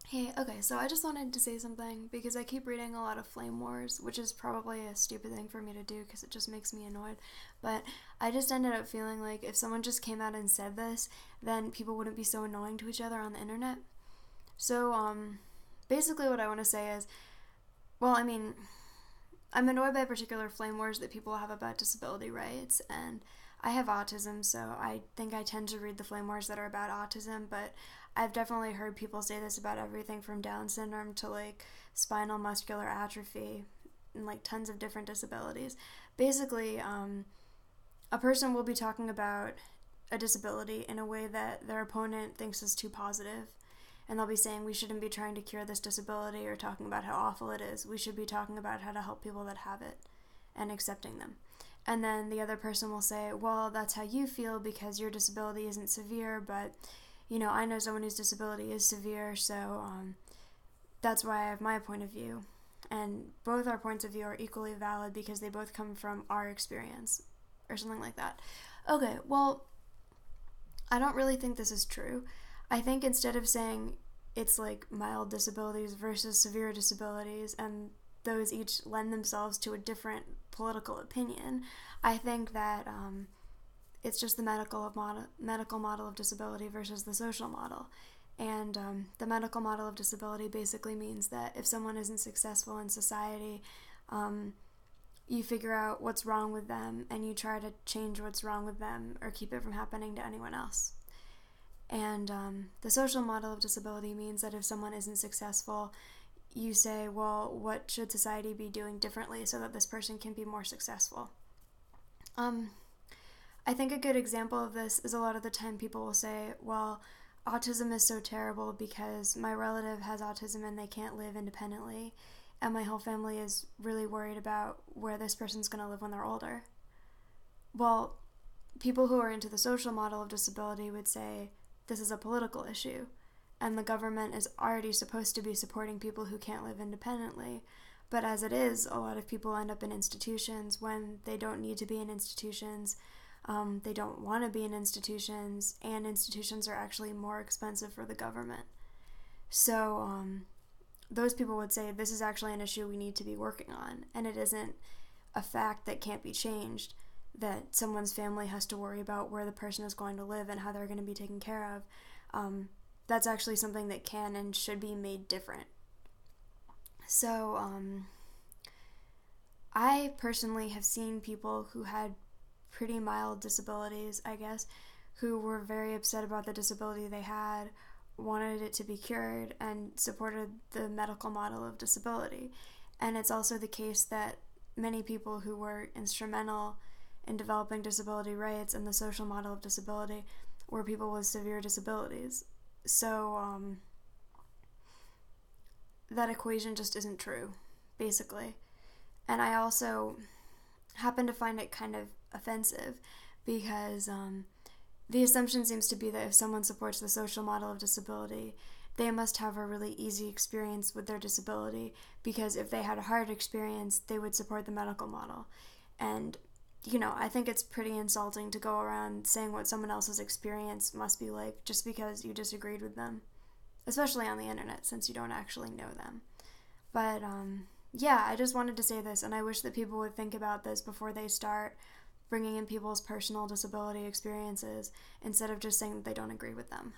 Hey, okay, so I just wanted to say something because I keep reading a lot of flame wars, which is probably a stupid thing for me to do because it just makes me annoyed. But I just ended up feeling like if someone just came out and said this, then people wouldn't be so annoying to each other on the internet. So, basically, what I want to say is, well, I mean, I'm annoyed by particular flame wars that people have about disability rights, and I have autism, so I think I tend to read the flame wars that are about autism, but I've definitely heard people say this about everything from Down syndrome to like spinal muscular atrophy and like tons of different disabilities. Basically, a person will be talking about a disability in a way that their opponent thinks is too positive, and they'll be saying we shouldn't be trying to cure this disability or talking about how awful it is. We should be talking about how to help people that have it and accepting them. And then the other person will say, well, that's how you feel because your disability isn't severe, but I know someone whose disability is severe, so that's why I have my point of view. And both our points of view are equally valid because they both come from our experience, or something like that. Okay, well, I don't really think this is true. I think instead of saying it's like mild disabilities versus severe disabilities and those each lend themselves to a different political opinion, I think that it's just the medical model of disability versus the social model. And the medical model of disability basically means that if someone isn't successful in society, um, you figure out what's wrong with them and you try to change what's wrong with them or keep it from happening to anyone else. And the social model of disability means that if someone isn't successful, you say, well, what should society be doing differently so that this person can be more successful? Um, I think a good example of this is a lot of the time people will say, well, autism is so terrible because my relative has autism and they can't live independently, and my whole family is really worried about where this person's going to live when they're older. Well, people who are into the social model of disability would say this is a political issue, and the government is already supposed to be supporting people who can't live independently. But as it is, a lot of people end up in institutions when they don't need to be in institutions. They don't want to be in institutions, and institutions are actually more expensive for the government. So, those people would say this is actually an issue we need to be working on, and it isn't a fact that can't be changed, that someone's family has to worry about where the person is going to live and how they're going to be taken care of. That's actually something that can and should be made different. So, I personally have seen people who had pretty mild disabilities, I guess, who were very upset about the disability they had, wanted it to be cured, and supported the medical model of disability. And it's also the case that many people who were instrumental in developing disability rights and the social model of disability were people with severe disabilities. So, that equation just isn't true, basically. And I also happen to find it kind of offensive because the assumption seems to be that if someone supports the social model of disability, they must have a really easy experience with their disability because if they had a hard experience, they would support the medical model. And, I think it's pretty insulting to go around saying what someone else's experience must be like just because you disagreed with them, especially on the internet since you don't actually know them. But, yeah, I just wanted to say this, and I wish that people would think about this before they start bringing in people's personal disability experiences instead of just saying that they don't agree with them.